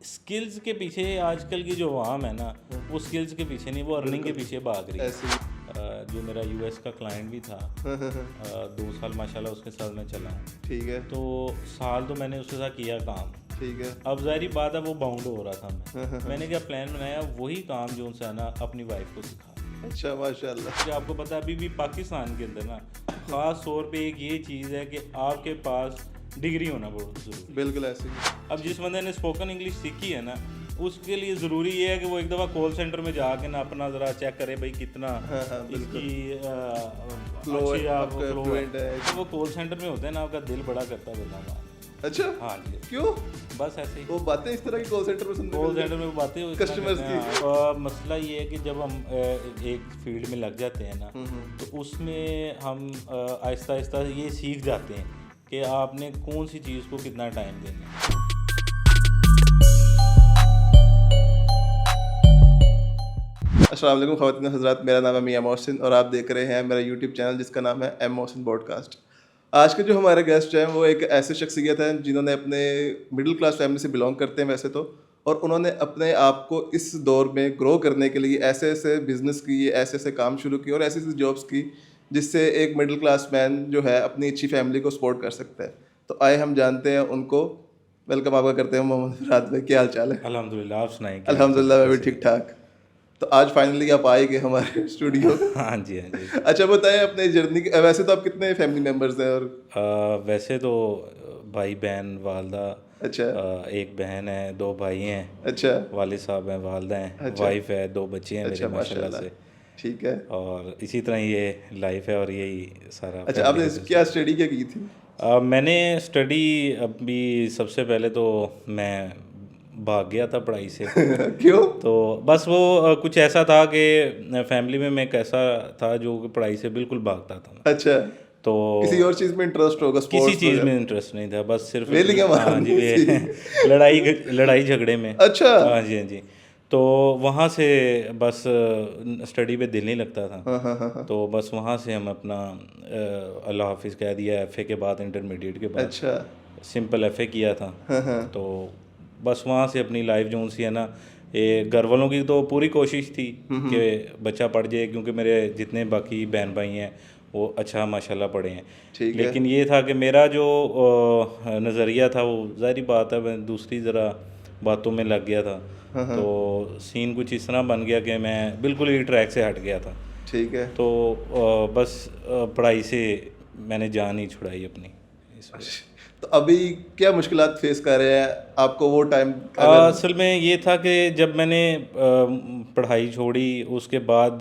Skills के पीछे आजकल की जो आवाम है ना, वो स्किल्स के पीछे नहीं, वो अर्निंग के पीछे भाग रही है। जो मेरा यूएस का क्लाइंट भी था, 2 साल माशाल्लाह उसके साथ मैं चला हूँ। ठीक है। तो साल तो मैंने उसके साथ किया काम। ठीक है। अब ज़ाहिर बात है वो बाउंड हो रहा था। मैंने क्या प्लान बनाया, वही काम जो उनसे ना अपनी वाइफ को सिखा। अच्छा, माशाल्लाह। कि आपको पता है अभी भी पाकिस्तान के अंदर ना ख़ास तौर पे एक ये चीज़ है कि आपके पास डिग्री होना बहुत ज़रूरी। बिल्कुल ऐसे ही। अब जिस बंदे ने स्पोकन इंग्लिश सीखी है ना, उसके लिए ज़रूरी ये है कि वो एक दफ़ा कॉल सेंटर में जाके ना अपना ज़रा चेक करे भाई कितना इसकी फ्लो अच्छी आपका फ्लो फ्लुएंट है। तो वो कॉल सेंटर में होते हैं ना, आपका दिल बड़ा करता है बंदा। अच्छा, हाँ जी, क्यों? बस ऐसे ही वो बातें इस तरह की कॉल सेंटर में सुनने कॉल मिलती सेंटर में बातें कस्टमर्स की। मसला ये है कि जब हम एक फील्ड में लग जाते हैं ना, तो उसमें हम आहिस्ता आहिस्ता ये सीख जाते हैं कि आपने कौन सी चीज़ को कितना टाइम देना है। अस्सलाम वालेकुम ख़वातीन हज़रात, मेरा नाम है मियां मोहसिन और आप देख रहे हैं मेरा यूट्यूब चैनल जिसका नाम है एम मोहसिन पॉडकास्ट। आज के जो हमारे गेस्ट हैं वो एक ऐसे शख्सियत हैं जिन्होंने अपने मिडिल क्लास फैमिली से बिलोंग करते हैं वैसे तो, और उन्होंने अपने आप को इस दौर में ग्रो करने के लिए ऐसे ऐसे बिज़नेस किए, ऐसे ऐसे काम शुरू किए और ऐसी ऐसी जॉब्स की जिससे एक मिडिल क्लास मैन जो है अपनी अच्छी फैमिली को सपोर्ट कर सकता है। तो आए हम जानते हैं उनको। वेलकम आपका करते हैं मोहम्मद रात भाई, क्या हाल चाल है? अल्हम्दुलिल्लाह, आप सुनाएं। अल्हम्दुलिल्लाह, मैं भी ठीक ठाक। तो आज फाइनली आप आए गए हमारे स्टूडियो। हाँ जी, हाँ जी। अच्छा बताएं अपने जर्नी के, वैसे तो आप कितने फैमिली मेंबर्स हैं? और वैसे तो भाई बहन वालदा, अच्छा। एक बहन है, 2 भाई हैं, अच्छा। वालिद साहब हैं, वालदा हैं, अच्छा। वाइफ है, 2 बच्चे हैं मेरे अच्छा, माशाल्लाह माशाल्लाह। से। ठीक है। और इसी तरह ये लाइफ है और यही सारा अच्छा, फैमिली आपने का क्या स्टडी क्या की थी? मैंने स्टडी अभी सबसे पहले तो मैं भाग गया था पढ़ाई से। क्यों? तो बस वो कुछ ऐसा था कि फैमिली में मैं एक ऐसा था जो कि पढ़ाई से बिल्कुल भागता था। अच्छा, तो किसी और चीज़ में इंटरेस्ट होगा, किसी स्पोर्ट्स चीज़ में वगैरह? इंटरेस्ट नहीं था, बस सिर्फ वेलियां हाँ जी मारनी थी। लड़ाई झगड़े में। अच्छा। हाँ जी, हाँ जी। तो वहाँ से बस स्टडी पे दिल नहीं लगता था। हाँ हाँ हाँ हाँ। तो बस वहाँ से हम अपना अल्लाह हाफिज़ कह दिया, एफ़ए के बाद इंटरमीडिएट के बाद अच्छा। सिंपल एफ़ए किया था। हाँ हाँ। तो बस वहाँ से अपनी लाइफ जो सी है ना, ये घर वालों की तो पूरी कोशिश थी कि बच्चा पढ़ जाए, क्योंकि मेरे जितने बाकी बहन भाई हैं वो अच्छा माशाल्लाह पढ़े हैं। ठीक है। लेकिन ये था कि मेरा जो नज़रिया था वो ज़ाहिर बात है मैं दूसरी ज़रा बातों में लग गया था। तो सीन कुछ इस तरह बन गया कि मैं बिल्कुल ही ट्रैक से हट गया था। ठीक है। तो बस पढ़ाई से मैंने जान ही छुड़ाई अपनी इस वजह से। तो अभी क्या मुश्किलात फेस कर रहे हैं आपको वो टाइम? असल में ये था कि जब मैंने पढ़ाई छोड़ी उसके बाद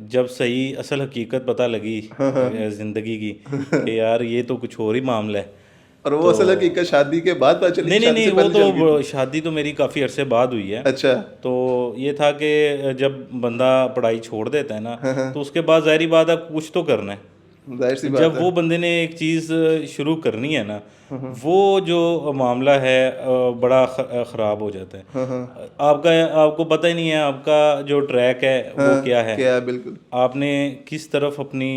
जब सही असल हकीकत पता लगी ज़िंदगी की कि यार ये तो कुछ और ही मामला है। और वो असल हकीकत शादी के बाद पता चली? नहीं, शादी से वो पहले चल गई तो थी? शादी तो मेरी काफ़ी अरसे बाद हुई है। अच्छा। तो ये था कि जब बंदा पढ़ाई छोड़ देता है ना, तो उसके बाद ज़ाहिर बात है कुछ तो करना है। जाहिर सी बात जब है। वो बंदे ने एक चीज़ शुरू करनी है ना, वो जो मामला है बड़ा ख़राब हो जाता है। आपको पता ही नहीं है आपका जो ट्रैक है वो क्या है, क्या है, बिल्कुल आपने किस तरफ अपनी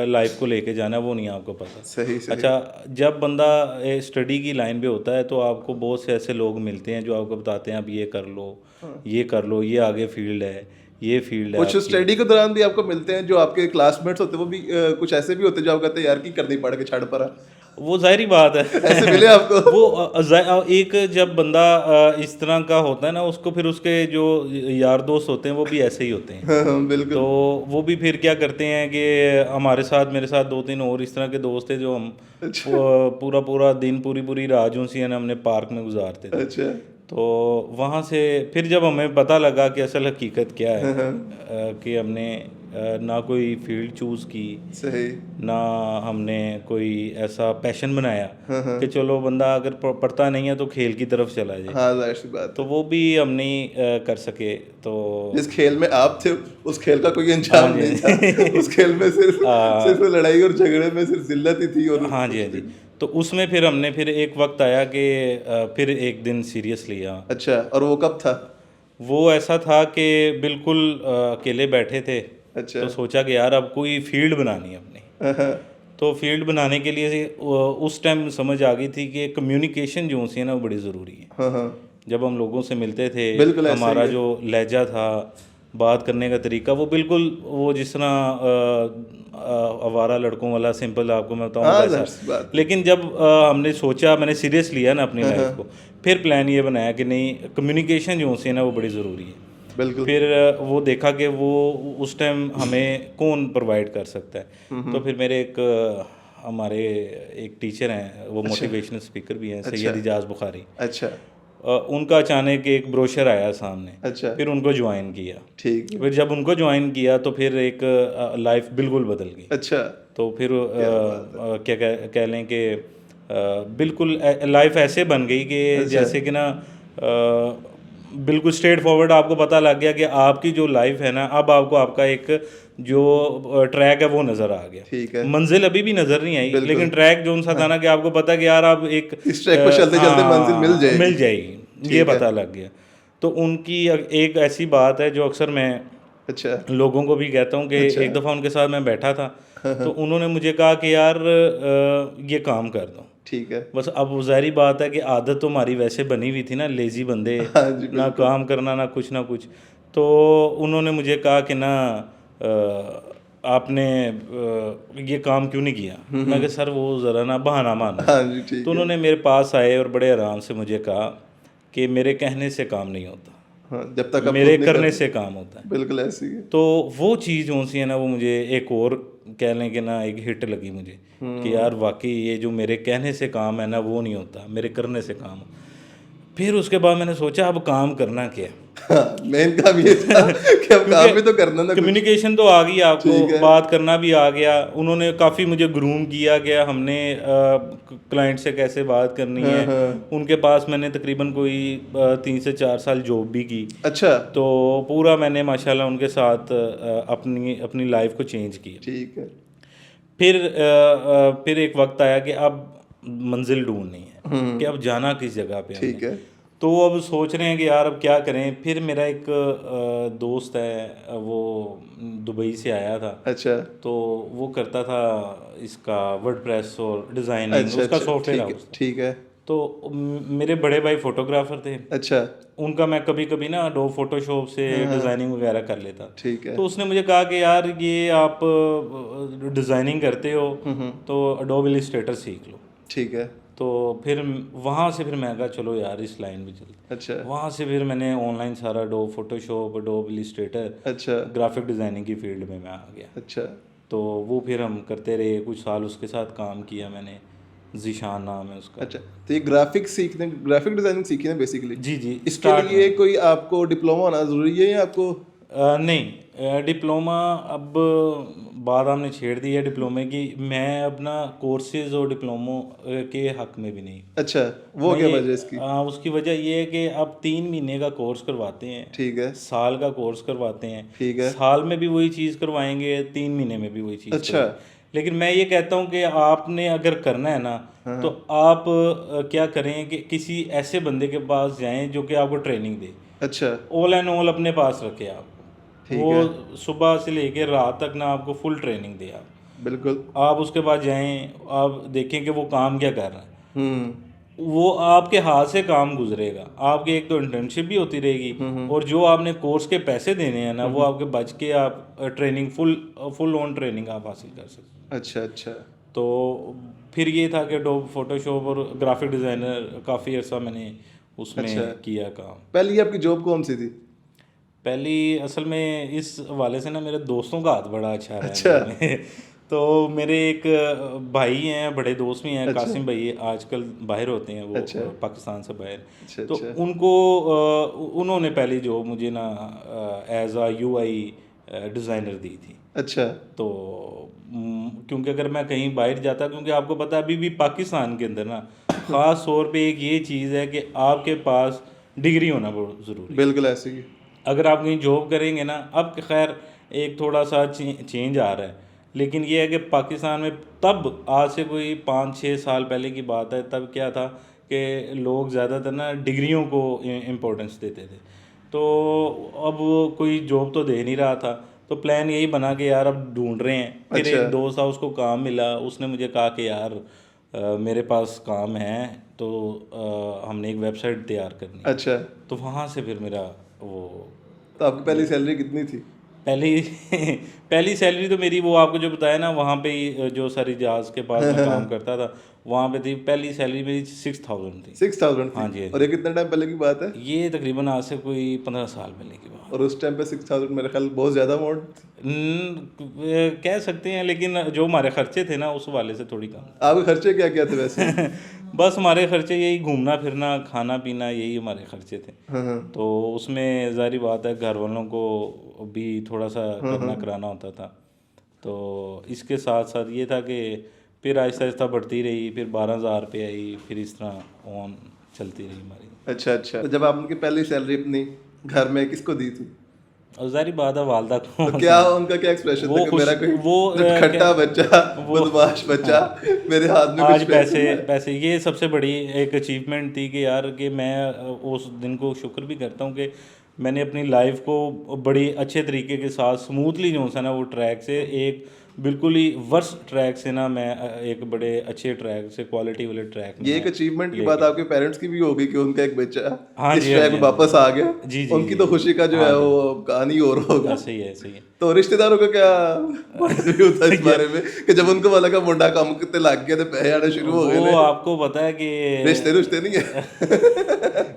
लाइफ को लेके जाना है वो नहीं आपको पता। सही सही। अच्छा, जब बंदा स्टडी की लाइन पे होता है तो आपको बहुत से ऐसे लोग मिलते हैं जो आपको बताते हैं आप ये कर लो, ये कर लो, ये आगे फील्ड है, ये फील्ड है कुछ आपकी। स्टडी के दौरान भी आपको मिलते हैं जो आपके क्लासमेट्स होते हैं, वो भी कुछ ऐसे भी होते हैं जो आप कहते हैं यार की करनी पड़ के छड़ पड़ा। वो जाहिर बात है ऐसे मिले आपको? वो एक जब बंदा इस तरह का होता है ना, उसको फिर उसके जो यार दोस्त होते हैं वो भी ऐसे ही होते हैं। हाँ, बिल्कुल। तो वो भी फिर क्या करते हैं कि हमारे साथ मेरे साथ 2-3 और इस तरह के दोस्त थे जो हम पूरा पूरा दिन पूरी रात जो सी है ना हमने पार्क में गुजारते थे। अच्छा। तो वहाँ से फिर जब हमें पता लगा कि असल हकीकत क्या है, कि हमने ना कोई फील्ड चूज़ की, सही। ना हमने कोई ऐसा पैशन बनाया कि चलो बंदा अगर पढ़ता नहीं है तो खेल की तरफ चला जाए। हाँ, जाहिर सी बात तो है। वो भी हम नहीं कर सके। तो जिस खेल में आप थे उस खेल का कोई अंजाम नहीं था। उस खेल में सिर्फ लड़ाई और झगड़े में सिर्फ जिल्लत ही थी। और हाँ जी, हाँ जी। तो उसमें फिर हमने फिर एक वक्त आया कि फिर एक दिन सीरियस लिया। अच्छा, और वो कब था? वो ऐसा था कि बिल्कुल अकेले बैठे थे। अच्छा। तो सोचा कि यार अब कोई फील्ड बनानी है अपनी। तो फील्ड बनाने के लिए उस टाइम समझ आ गई थी कि कम्युनिकेशन जो सी है ना वो बड़ी ज़रूरी है। हाँ हाँ। जब हम लोगों से मिलते थे, बिल्कुल ऐसा ही हमारा है। जो लहजा था, बात करने का तरीका, वो बिल्कुल वो जिस तरह आवारा लड़कों वाला सिंपल आपको मैं बताऊँ हाँ, वैसा। ज़ाहिर सी बात है। लेकिन जब हमने सोचा, मैंने सीरियस लिया ना अपनी लाइफ को, फिर प्लान ये बनाया कि नहीं, कम्युनिकेशन जो है ना वो बड़ी ज़रूरी है। बिल्कुल। फिर वो देखा कि वो उस टाइम हमें कौन प्रोवाइड कर सकता है। तो फिर मेरे हमारे एक टीचर हैं, वो मोटिवेशनल स्पीकर भी हैं, सैयद इजाज़ बुखारी। अच्छा, उनका अचानक एक ब्रोशर आया सामने, अच्छा, फिर उनको ज्वाइन किया। ठीक है। फिर जब उनको ज्वाइन किया तो फिर एक लाइफ बिल्कुल बदल गई। अच्छा, तो फिर क्या कह लें कि बिल्कुल लाइफ ऐसे बन गई कि जैसे कि ना बिल्कुल स्ट्रेट फॉरवर्ड आपको पता लग गया कि आपकी जो लाइफ है ना, अब आपको आपका एक जो ट्रैक है वो नज़र आ गया। ठीक है। मंजिल अभी भी नज़र नहीं आई, बिल्कुल। लेकिन ट्रैक जो सा था ना कि आपको पता कि यार अब एक इस ट्रैक पर चलते-चलते मंजिल मिल जाएगी। मिल जाएगी, ये ठीक है। पता लग गया। तो उनकी एक ऐसी बात है जो अक्सर मैं अच्छा, लोगों को भी कहता हूँ कि अच्छा। एक दफ़ा उनके साथ मैं बैठा था, तो उन्होंने मुझे कहा कि यार ये काम कर दो। ठीक है। बस अब वो ज़ाहिर बात है कि आदत तो हमारी वैसे बनी हुई थी ना, लेज़ी बंदे, हाँ जी, ना बिल्कुल। काम करना ना कुछ। तो उन्होंने मुझे कहा कि ना आपने ये काम क्यों नहीं किया। मैं कहा सर वो ज़रा ना बहाना मारना। हाँ जी, ठीक तो है। उन्होंने मेरे पास आए और बड़े आराम से मुझे कहा कि मेरे कहने से काम नहीं होता, हाँ, जब तक आप मेरे खुद नहीं करने करते। से काम होता है। बिल्कुल ऐसी है। तो वो चीज़ जो सी है ना, वो मुझे एक और कह लें कि ना एक हिट लगी मुझे कि यार वाकई ये जो मेरे कहने से काम है ना वो नहीं होता, मेरे करने से काम हो। फिर उसके बाद मैंने सोचा अब काम करना क्या है। हाँ, मेन काम ये था कि अब काम भी तो करना ना कुछ। कम्युनिकेशन तो आ गई, आपको ठीक है। बात करना भी आ गया। उन्होंने काफ़ी मुझे ग्रूम किया गया, हमने क्लाइंट से कैसे बात करनी हाँ, है। हाँ। उनके पास मैंने तकरीबन कोई 3 से 4 साल जॉब भी की। अच्छा, तो पूरा मैंने माशाल्लाह उनके साथ अपनी अपनी लाइफ को चेंज किया। ठीक है। फिर एक वक्त आया कि अब मंजिल ढूंढनी है कि अब जाना किस जगह पे ठीक हमने। है। तो अब सोच रहे हैं कि यार अब क्या करें। फिर मेरा एक दोस्त है, वो दुबई से आया था, अच्छा, तो वो करता था इसका वर्डप्रेस और डिज़ाइनिंग, अच्छा, उसका अच्छा, सॉफ्टवेयर ठीक है, हाउस था। ठीक है। तो मेरे बड़े भाई फोटोग्राफर थे, अच्छा, उनका मैं कभी कभी ना अडोब फोटोशॉप से डिज़ाइनिंग वगैरह कर लेता। ठीक है। तो उसने मुझे कहा कि यार ये आप डिज़ाइनिंग करते हो तो अडोब इलस्ट्रेटर सीख लो। ठीक है। तो फिर वहाँ से फिर मैं कहा चलो यार इस लाइन में चलते। अच्छा, वहाँ से फिर मैंने ऑनलाइन सारा अडोब फोटोशॉप, अडोब इलस्ट्रेटर, अच्छा, ग्राफिक डिज़ाइनिंग की फील्ड में मैं आ गया। अच्छा, तो वो फिर हम करते रहे, कुछ साल उसके साथ काम किया मैंने। ज़ीशान नाम है उसका। अच्छा। तो ये ग्राफिक डिज़ाइनिंग सीखी है बेसिकली। जी जी, इसके स्टार्ट लिए में कोई आपको डिप्लोमा होना ज़रूरी है या आपको? नहीं, डिप्लोमा अब बात आपने छेड़ दी है डिप्लोमे की। मैं अपना कोर्सेज और डिप्लोमों के हक में भी नहीं। अच्छा, वो मैं क्या ये वजह इसकी? उसकी वजह ये है कि अब 3 महीने का कोर्स करवाते हैं, ठीक है, साल का कोर्स करवाते हैं। ठीक है। साल में भी वही चीज़ करवाएंगे, 3 महीने में भी वही चीज़ अच्छा, करवाएंगे। लेकिन मैं ये कहता हूँ कि आपने अगर करना है ना, हाँ, तो आप क्या करें कि किसी ऐसे बंदे के पास जाएं जो कि आपको ट्रेनिंग दे। अच्छा, ऑल एंड ऑल अपने पास रखे आप, ठीक है। वो सुबह से लेकर रात तक ना आपको फुल ट्रेनिंग दे। बिल्कुल। आप उसके बाद जाएं, आप देखें कि वो काम क्या कर रहा है, हुँ, वो आपके हाथ से काम गुजरेगा। आपकी एक तो इंटर्नशिप भी होती रहेगी, और जो आपने कोर्स के पैसे देने हैं ना वो आपके बच के आप ट्रेनिंग फुल ऑन ट्रेनिंग आप हासिल कर सकते। अच्छा, अच्छा, तो फिर ये था कि अडोब फोटोशॉप और ग्राफिक डिज़ाइनर काफ़ी अर्सा मैंने उसमें अच्छा। किया काम। पहली आपकी जॉब कौन-सी थी? पहली असल में इस हवाले से ना मेरे दोस्तों का हाथ बड़ा अच्छा रहा है अच्छा, मेरे में। तो मेरे एक भाई हैं, बड़े दोस्त भी हैं, अच्छा, कासिम भाई, आजकल बाहर होते हैं वो, अच्छा, पाकिस्तान से बाहर। अच्छा, तो अच्छा, उनको उन्होंने पहली जॉब मुझे ना एज आ यूआई डिज़ाइनर दी थी। अच्छा, तो क्योंकि अगर मैं कहीं बाहर जाता, क्योंकि आपको पता है अभी भी पाकिस्तान के अंदर ना ख़ास तौर पे एक ये चीज़ है कि आपके पास डिग्री होना बहुत ज़रूरी है। बिल्कुल ऐसे ही। अगर आप कहीं जॉब करेंगे ना, अब खैर एक थोड़ा सा चेंज आ रहा है, लेकिन ये है कि पाकिस्तान में तब आज से कोई 5-6 साल पहले की बात है, तब क्या था कि लोग ज़्यादातर ना डिग्रियों को इम्पोर्टेंस देते थे। तो अब कोई जॉब तो दे नहीं रहा था, तो प्लान यही बना कि यार अब ढूंढ रहे हैं। फिर अच्छा, एक दोस्त था, उसको काम मिला, उसने मुझे कहा कि यार मेरे पास काम है, तो हमने एक वेबसाइट तैयार करनी, अच्छा, तो वहाँ से फिर मेरा वो तो आपकी पहली सैलरी कितनी थी? पहली पहली सैलरी तो मेरी, वो आपको जो बताया ना, वहाँ पे ही जो सारी जहाज़ के पास मैं काम करता था, वहाँ पे थी। पहली सैलरी मेरी 6000 थी। 6000 हाँ थी? जी, हाँ और ये कितने टाइम पहले की बात है? ये तकरीबन आज से कोई 15 साल पहले की बात। और उस टाइम पे 6000 मेरे ख्याल बहुत ज़्यादा अमाउंट। कह सकते हैं, लेकिन जो हमारे खर्चे थे ना उस वाले से थोड़ी कम। आपके खर्चे क्या क्या थे वैसे? बस हमारे खर्चे यही घूमना फिरना खाना पीना, यही हमारे खर्चे थे। हाँ। तो उसमें जाहिर बात है घर वालों को भी थोड़ा सा करना कराना होता था। तो इसके साथ साथ ये था कि फिर आहिस्ता आहिस्ता बढ़ती रही, फिर 12,000 पे आई, फिर इस तरह ऑन चलती रही हमारी। अच्छा, तो जब आपने पहली सैलरी अपनी घर में किसको दी थी? और जाहिर बात है वालदा को। तो क्या उनका क्या एक्सप्रेशन था कि मेरा कोई वो नटखट्टा बच्चा, बदमाश बच्चा, मेरे हाथ में आज कुछ पैसे ये सबसे बड़ी एक अचीवमेंट थी कि यार, कि मैं उस दिन को शुक्र भी करता हूँ कि मैंने अपनी लाइफ को बड़ी अच्छे तरीके के साथ स्मूथली जो सा ना वो ट्रैक से एक बिल्कुल ही वर्स ट्रैक से ना मैं एक बड़े अच्छे ट्रैक से क्वालिटी वाले ट्रैक में ये एक अचीवमेंट की बात आपके पेरेंट्स की भी होगी कि उनका एक बच्चा हाँ इस जी, ट्रैक में वापस आ गया। जी, उनकी तो खुशी का जो है वो कहानी और होगा। ऐसे ही है, ऐसे ही है। तो रिश्तेदारों का क्या पॉइंट ऑफ व्यू था इस बारे में कि जब उनको वाला का मुंडा काम करते लग गया तो पैसे आने शुरू हो गए? वो आपको पता है कि रिश्ते नहीं है।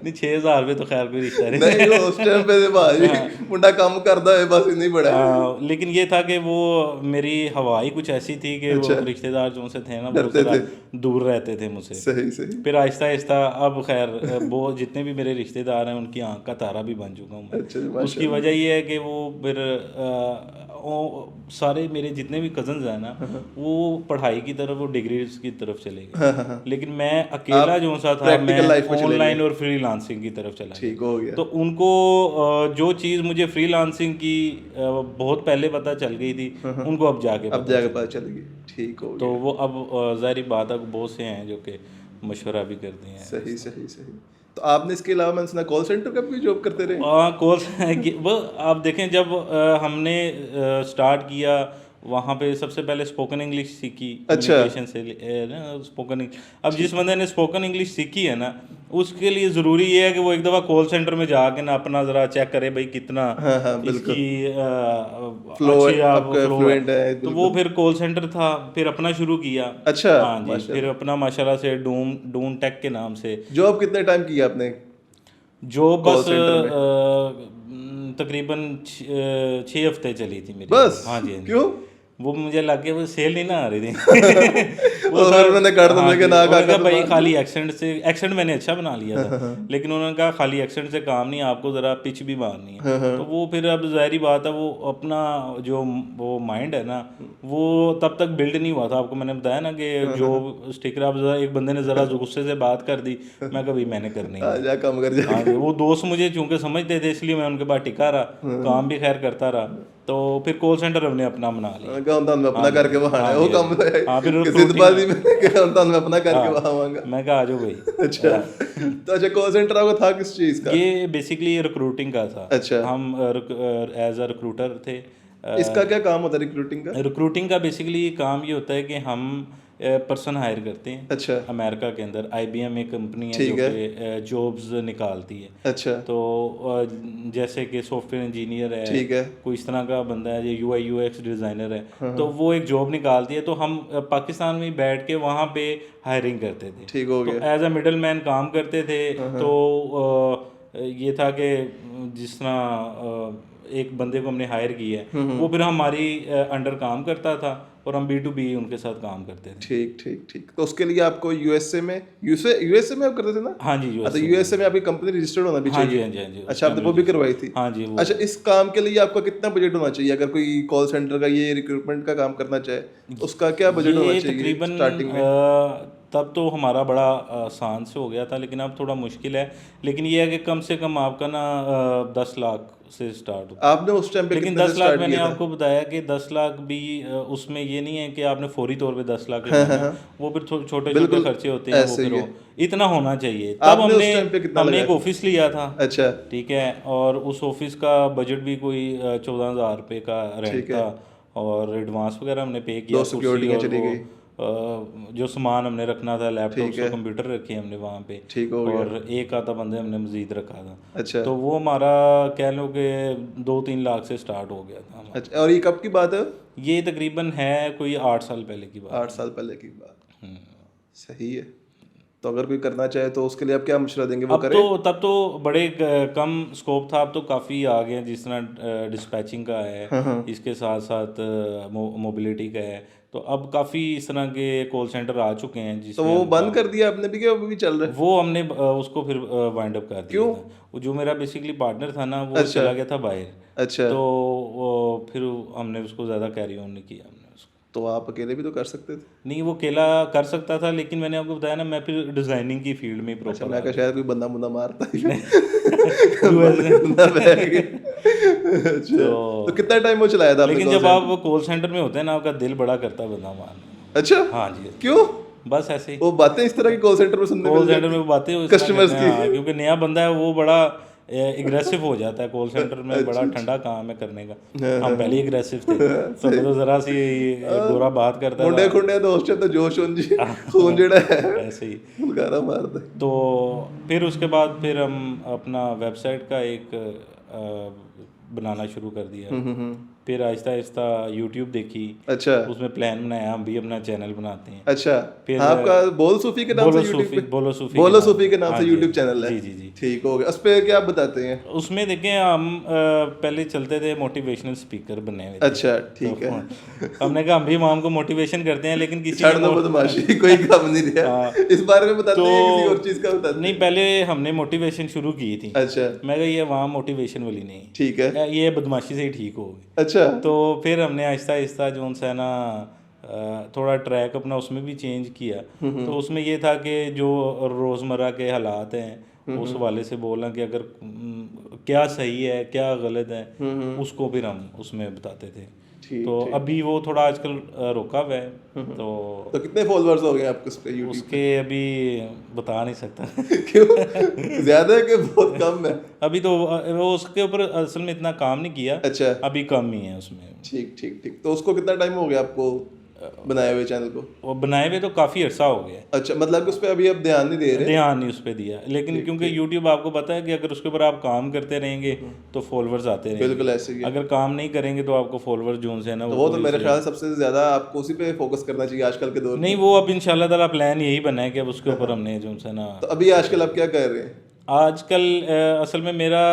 नहीं, 6,000 रुपये तो खैर कोई रिश्ता नहीं, वो उस टाइम पे भाई मुंडा काम करता है बस नहीं बड़ा। लेकिन ये था कि वो मेरी हवाई कुछ ऐसी थी कि वो रिश्तेदार जो से थे ना वो ज़रा दूर रहते थे मुझसे। सही। फिर आहिस्ता आहिस्ता अब खैर वो जितने भी मेरे रिश्तेदार हैं उनकी आंख का तारा भी बन चुका हूँ मैं। उसकी वजह ये है कि वो फिर सारे मेरे जितने भी कजन्स हैं ना वो पढ़ाई की तरफ, वो डिग्रीज की तरफ चले गए। लेकिन मैं अकेला जो सा था, मैं ऑनलाइन और फ्रीलांसिंग की तरफ चला ठीक हो गया। तो उनको जो चीज़ मुझे फ्रीलांसिंग की बहुत पहले पता चल गई थी, उनको अब जाके पता चलेगी। ठीक हो गया। तो वो अब ज़ाहिर बात है बहुत से हैं जो कि मशवरा भी करते हैं। सही। तो आपने इसके अलावा मैंने सुना कॉल सेंटर का भी जॉब करते रहे? वो आप देखें, जब हमने स्टार्ट किया वहाँ पे सबसे पहले स्पोकन इंग्लिश सीखी। कम्युनिकेशन से ना स्पोकन इंग्लिश। अब जिस बंदे ने स्पोकन इंग्लिश सीखी है ना, उसके लिए ज़रूरी ये है कि वो एक दफ़ा कॉल सेंटर में जाके ना अपना ज़रा चेक करे भाई कितना इसकी फ्लुएंट है। तो वो फिर कॉल सेंटर था, फिर अपना शुरू किया। अच्छा, हाँ जी, फिर अपना माशाल्लाह से डून टेक के नाम से। जॉब कितने टाइम किया आपने? जॉब बस तकरीबन 6 हफ्ते चली थी मेरी बस। हाँ जी। क्यों? वो मुझे लग गया वो सेल नहीं ना आ रही थी। वो सर उन्होंने कर दो कि ना का भाई खाली एक्सेंट मैंने अच्छा बना लिया था, लेकिन उन्होंने कहा खाली एक्सेंट से काम नहीं, आपको ज़रा पिच भी मारनी है। तो वो फिर अब ज़ाहिरी बात है वो अपना जो वो माइंड है ना वो तब तक बिल्ड नहीं हुआ था। आपको मैंने बताया ना कि जो स्टिकर आप एक बंदे ने ज़रा गुस्से से बात कर दी, मैं कभी मैंने करनी है काम कर जाए। वो दोस्त मुझे चूंकि समझते थे इसलिए मैं उनके पास टिका रहा, काम भी खैर करता रहा। तो फिर कॉल सेंटर हमने अपना बना लिया। मैं अपना करके बहाना है वो काम है। हाँ, फिर जिद्दबाजी में मैं अपना करके बहाऊंगा। मैं कहा आ जाओ भाई। अच्छा, तो अच्छा कॉल सेंटर आपका था किस चीज़ का? ये बेसिकली रिक्रूटिंग का था। अच्छा, हम एज अ रिक्रूटर थे। इसका क्या काम होता है रिक्रूटिंग का? रिक्रूटिंग का बेसिकली काम ये होता है कि हम पर्सन हायर करते हैं। अच्छा, अमेरिका के अंदर IBM एक कंपनी है जो कि जॉब्स निकालती है। अच्छा, तो जैसे कि सॉफ्टवेयर इंजीनियर है, ठीक है, कोई इस तरह का बंदा है, जो UI UX डिज़ाइनर है, तो वो एक जॉब निकालती है। तो हम पाकिस्तान में बैठ के वहाँ पे हायरिंग करते थे। ठीक हो गया। तो एज अ मिडल मैन काम करते थे। तो ये था कि जिस तरह एक बंदे को हमने हायर किया है, वो फिर हमारी अंडर काम करता था और हम B2B उनके साथ काम करते थे। ठीक। तो उसके लिए आपको यूएसए में आप करते थे ना? हाँ जी, तो यूएसए में आपकी कंपनी रजिस्टर्ड होना भी चाहिए। हाँ जी। अच्छा, आपने वो भी करवाई थी? हाँ जी। अच्छा, इस काम के लिए आपका कितना बजट होना चाहिए? अगर कोई कॉल सेंटर का ये रिक्रूटमेंट का काम करना चाहे उसका क्या बजट होना चाहिए तकरीबन स्टार्टिंग में? तब तो हमारा बड़ा आसान से हो गया था, लेकिन अब थोड़ा मुश्किल है। लेकिन ये है कि कम से कम आपका ना 10 लाख से स्टार्ट होता है। आपने उस टाइम पे लेकिन कितने 10 लाख मैंने आपको बताया कि 10 लाख भी उसमें ये नहीं है कि आपने फौरी तौर पे 10 लाख लगाना, वो फिर छोटे छोटे खर्चे होते हैं, वो फिर इतना होना चाहिए। तब हमने एक ऑफिस लिया था। अच्छा, ठीक है, और उस ऑफिस का बजट भी कोई 14,000 रुपये का रेंट था और एडवांस वगैरह हमने पे किया। सिक्योरिटी चली गई। जो सामान हमने रखना था, लैपटॉप और कंप्यूटर रखे हमने वहाँ पे, ठीक हो गया। और एक आधा बंदे हमने मजीद रखा था। अच्छा तो वो हमारा कह लो कि 2-3 लाख से स्टार्ट हो गया था हमारा। अच्छा। और ये कब की बात है? ये तकरीबन है कोई 8 साल पहले की बात। 8 साल पहले की बात। सही है। तो अगर कोई करना चाहे तो उसके लिए आप क्या मशवरा देंगे? वो अब करे? तो तब तो बड़े कम स्कोप था, अब तो काफ़ी आ गए हैं, जिस तरह डिस्पैचिंग का है, इसके साथ साथ मोबिलिटी का है, तो अब काफ़ी इस तरह के कॉल सेंटर आ चुके हैं तो जिसमें वो हम बंद कर दिया आपने भी, क्या अभी भी चल रहा है? वो हमने उसको फिर वाइंड अप कर दिया था। वो जो मेरा बेसिकली पार्टनर था ना, वो चला गया था बाहर। अच्छा। तो वो फिर हमने उसको ज़्यादा कैरी ऑन नहीं किया हमने उसको। तो आप अकेले भी तो कर सकते थे। नहीं, वो अकेला कर सकता था, लेकिन मैंने आपको बताया ना, मैं फिर डिज़ाइनिंग की फील्ड में अच्छा, प्रॉपर मैं कहा शायद कोई बंदा मुंदा मारता ही तो अच्छा। तो कितना टाइम वो चलाया था आपने लेकिन call जब center? आप कॉल सेंटर में होते हैं ना, आपका दिल बड़ा करता है बंदा मारने। अच्छा, हाँ जी, क्यों? बस ऐसे ही वो बातें इस तरह की कॉल सेंटर में सुनने कॉल मिल सेंटर में वो बातें उस तरह कस्टमर्स करते हैं, की। हाँ, क्योंकि नया बंदा है, वो बड़ा एग्रेसिव हो जाता है कॉल सेंटर में। बड़ा ठंडा काम है करने का। हम पहले ही एग्रेसिव थे, तो मैं तो ज़रा सी बुरा बात करता था। मुंडे खुंडे दोस्त तो जोश होन जी खून जेड़ा है ऐसे ही। बुलगारा मारता है। तो फिर उसके बाद फिर हम अपना वेबसाइट का एक बनाना शुरू कर दिया। फिर आहिस्ता आहिस्ता यूट्यूब देखी, अच्छा उसमें प्लान बनाया, हम भी अपना चैनल बनाते हैं। अच्छा। फिर हाँ, आपका बोल सूफी के नाम से यूट्यूब पे बोलो सूफी के नाम से यूट्यूब चैनल है। जी जी जी। ठीक हो गया। उस पे क्या आप बताते हैं? उसमें देखें हम पहले चलते थे मोटिवेशनल स्पीकर बने हुए थे। अच्छा ठीक है। हमने कहा हम भी इमाम को मोटिवेशन करते हैं, लेकिन किसी छाड़ दो बदमाशी, कोई काम नहीं रहा। इस बारे में बताते हैं, किसी और चीज का बताते नहीं, पहले हमने मोटिवेशन शुरू की थी। अच्छा मैं कहा ये वहाँ मोटिवेशन वाली नहीं, ठीक है। ये बदमाशी से ही ठीक हो गई। अच्छा तो फिर हमने आहिस्ता आहिस्ता जो है ना थोड़ा ट्रैक अपना उसमें भी चेंज किया। तो उसमें ये था कि जो रोज़मर्रा के हालात हैं उस हवाले से बोलना कि अगर क्या सही है क्या गलत है, उसको फिर हम उसमें बताते थे। तो अभी वो थोड़ा आजकल रुका हुआ है। तो कितने फॉलोअर्स हो गए आपके उस पे यूट्यूब? उसके अभी बता नहीं सकता क्यों? ज्यादा है कि बहुत कम है? अभी तो वो उसके ऊपर असल में इतना काम नहीं किया। अच्छा अभी कम ही है उसमें। ठीक ठीक ठीक। तो उसको कितना टाइम हो गया आपको बनाए हुए चैनल को? वो बनाए हुए तो काफ़ी अर्सा हो गया। अच्छा, मतलब कि उस पर अभी आप ध्यान नहीं दे रहे? ध्यान नहीं उस पर दिया, लेकिन क्योंकि यूट्यूब आपको पता है कि अगर उसके ऊपर आप काम करते रहेंगे तो फॉलोअर्स आते रहेंगे। बिल्कुल ऐसे ही है। अगर काम नहीं करेंगे तो आपको फॉलोअर्स जो है ना वो तो मेरे ख्याल सबसे ज्यादा आपको उसी पे फोकस करना चाहिए आजकल के दौर में। नहीं, वो अब इंशाल्लाह ताला प्लान यही बना है कि अब उसके ऊपर हमने जो है ना। तो अभी आजकल आप क्या कर रहे हैं? आजकल असल में मेरा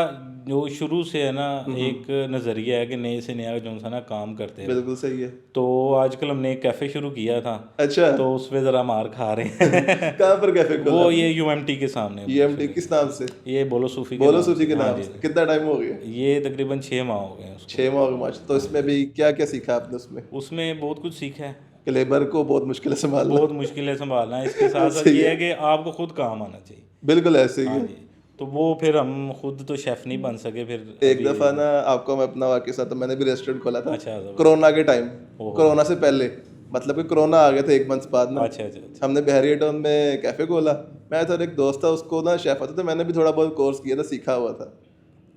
जो शुरू से है ना एक नज़रिया है कि नए से नया जो है ना काम करते हैं। बिल्कुल सही है। तो आजकल हमने एक कैफ़े शुरू किया था। अच्छा। तो उस पर ज़रा मार खा रहे हैं। कहाँ पर कैफे खोला? वो ये यूएमटी के सामने। यूएमटी किस नाम से? ये बोलो सूफी बोलो सूफी के नाम से। कितना टाइम हो गया? ये तकरीबन 6 माह हो गए उसको। 6 माह हो गए माशाल्लाह। तो इसमें भी क्या क्या सीखा आपने उसमें? उसमें बहुत कुछ सीखा है। कि लेबर को बहुत मुश्किल है संभालना। बहुत मुश्किल है संभालना। इसके साथ साथ ये है कि आपको खुद काम आना चाहिए। बिल्कुल ऐसे ही हाँ है। जी। तो वो फिर हम खुद तो शेफ़ नहीं बन सके। फिर एक दफ़ा ना आपको मैं अपना वाकई साथ, तो मैंने भी रेस्टोरेंट खोला था। अच्छा। कोरोना के टाइम, कोरोना से पहले, मतलब कि कोरोना आ गया था 1 मंथ बाद ना। अच्छा। हमने बहरिया टाउन में कैफ़े खोला। मैं तो एक दोस्त था, उसको ना शेफ़ आता था, मैंने भी थोड़ा बहुत कोर्स किया था, सीखा हुआ था।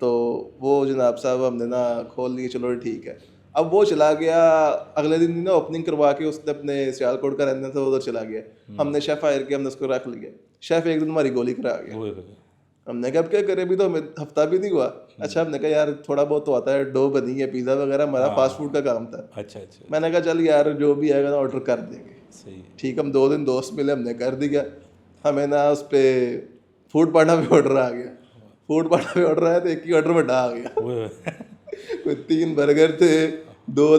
तो वो जनाब साहब हमने ना खोल लिए, चलो ठीक है। अब वो चला गया, अगले दिन ना ओपनिंग करवा के उसने अपने सियालकोट का रहना था, उधर चला गया। हमने शेफ़ हायर किया, हमने उसको रख लिया। शेफ़ एक दिन हमारी गोली करा गया। हमने कहा अब क्या करें, अभी तो हमें हफ्ता भी नहीं हुआ। अच्छा, हमने कहा यार थोड़ा बहुत तो आता है, डो बनी है, पिज़्ज़ा वगैरह, हमारा फास्ट फूड का काम था। अच्छा। मैंने कहा चल यार जो भी आएगा ना ऑर्डर कर देंगे। सही। ठीक, हम 2 दिन दोस्त मिले, हमने कर दिया। हमें ना उस पर फूड पांडा पे ऑर्डर आ गया। फूड पांडा पे ऑर्डर आया तो एक ही ऑर्डर में आ गया। कोई 3 बर्गर थे, 2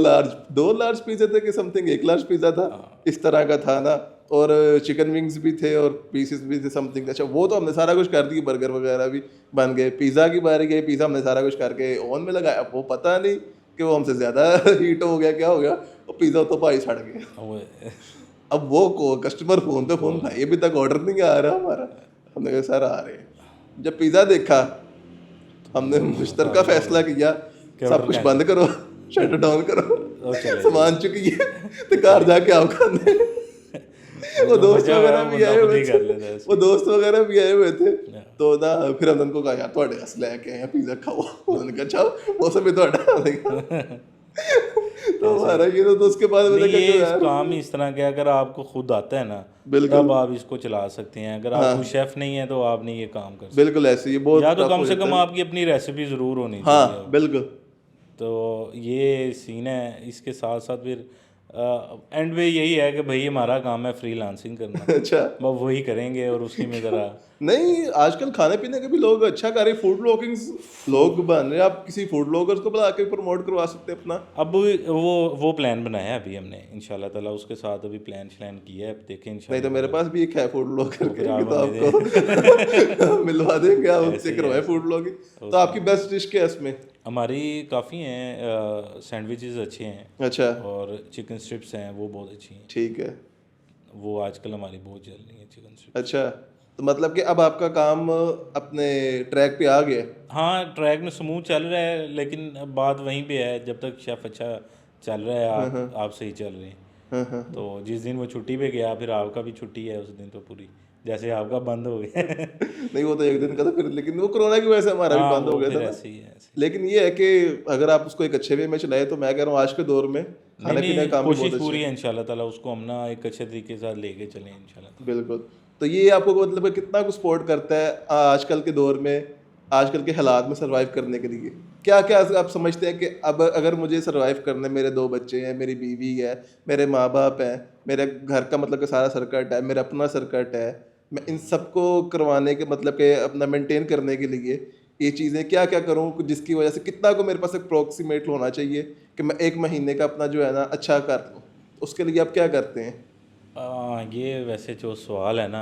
लार्ज पिज़्ज़ा थे कि समथिंग 1 लार्ज पिज़्ज़ा था, इस तरह का था ना। और चिकन विंग्स भी थे और पीसेस भी थे समथिंग। अच्छा, वो तो हमने सारा कुछ कर दिया, बर्गर वगैरह भी बन गए। पिज़्ज़ा की बारी गई, पिज़्ज़ा हमने सारा कुछ करके ओवन में लगाया। वो पता नहीं कि वो हमसे ज़्यादा हीट हो गया, क्या हो गया, वो पिज़्ज़ा तो भाई सड़ गया। अब वो कस्टमर फ़ोन पे फ़ोन, भाई अभी तक ऑर्डर नहीं आ रहा हमारा। हमने कहा सर आ रहे हैं। जब पिज़्ज़ा देखा, हमने मुश्तरका फैसला किया, सब कुछ बंद करो, शटर डाउन करो, सामान चुकी है तो घर जाके आप खाने। वो दोस्त वगैरह भी आए हुए थे। तो ना फिर हमने उनको कहा यार थोड़े हस लेके आए पिज़्ज़ा खाओ। उन्होंने कहा अच्छा मौसम भी तो तो हमारा ये तो उसके बाद मैंने नहीं, कहा ये कि इस यार काम ही इस तरह के अगर आपको खुद आता है ना बिल्कुल तब आप इसको चला सकते हैं। अगर आप कोई शेफ नहीं है तो आप नहीं ये काम कर सकते। बिल्कुल ऐसे ही बहुत या तो टफ कम हो से जाता कम है। आपकी अपनी रेसिपी ज़रूर होनी चाहिए। हाँ बिल्कुल। तो ये सीन है। इसके साथ साथ फिर एंड में यही है कि भाई हमारा काम है फ्रीलांसिंग करना, अच्छा बस वही करेंगे और उसी में ज़रा नहीं आजकल खाने पीने के भी लोग अच्छा कर रहे हैं, फूड ब्लॉगिंग लोग बन रहे हैं। आप किसी फूड ब्लॉगर्स को बुला के प्रमोट करवा सकते हैं अपना। अब वो प्लान बनाया है अभी हमने इंशाल्लाह ताला, उसके साथ अभी प्लान श्लान किया है। अब देखें नहीं इंशाल्लाह तो मेरे पास भी एक है फूड ब्लॉगर तो फिर के, आप तो हमें आपको मिलवा देंगे, आप ऐसे उससे ही करवाएं ऐसे। Food blogging. तो आपकी बेस्ट डिश क्या है इसमें? हमारी काफ़ी हैं, सैंडविचेस अच्छे हैं अच्छा और चिकन स्ट्रिप्स हैं वो बहुत अच्छी हैं। ठीक है। वो आजकल हमारी बहुत चल रही है चिकन स्ट्रिप्स। अच्छा तो मतलब कि अब आपका काम अपने ट्रैक पे आ गया है। हाँ ट्रैक में स्मूथ चल रहा है, लेकिन अब बात वहीं पे है, जब तक शेफ अच्छा चल रहा है आप सही चल रहे हैं। हाँ हाँ तो जिस दिन वो छुट्टी पे गया फिर आपका भी छुट्टी है उस दिन तो पूरी, जैसे आपका बंद हो गया नहीं वो तो एक दिन का था फिर, लेकिन वो कोरोना की वजह से हमारा भी हाँ बंद हो वो गया फिर था ना। ऐसे ही है ऐसे। लेकिन ये है कि अगर आप उसको एक अच्छे वे में चलाए तो मैं कह रहा हूँ आज के दौर में नहीं खाने पीने नहीं का काम भी कोशिश बहुत अच्छा पूरी है। है इंशाल्लाह ताला, उसको हम ना एक अच्छे तरीके के साथ लेके चलें इंशाल्लाह ताला। बिल्कुल। तो ये आपको मतलब कि कितना कुछ सपोर्ट करता है आजकल के दौर में, आजकल के हालात में सरवाइव करने के लिए? क्या क्या आप समझते हैं कि अब अगर मुझे सरवाइव करने, मेरे 2 बच्चे हैं, मेरी बीवी है, मेरे माँ बाप हैं, मेरे घर का मतलब कि सारा सर्कट है, मेरा अपना सर्कट है, मैं इन सबको करवाने के मतलब कि अपना मेंटेन करने के लिए ये चीज़ें क्या क्या करूँ जिसकी वजह से कितना को मेरे पास अप्रोक्सीमेट होना चाहिए कि मैं 1 महीने का अपना जो है ना अच्छा कर लूँ? उसके लिए आप क्या करते हैं? ये वैसे जो सवाल है ना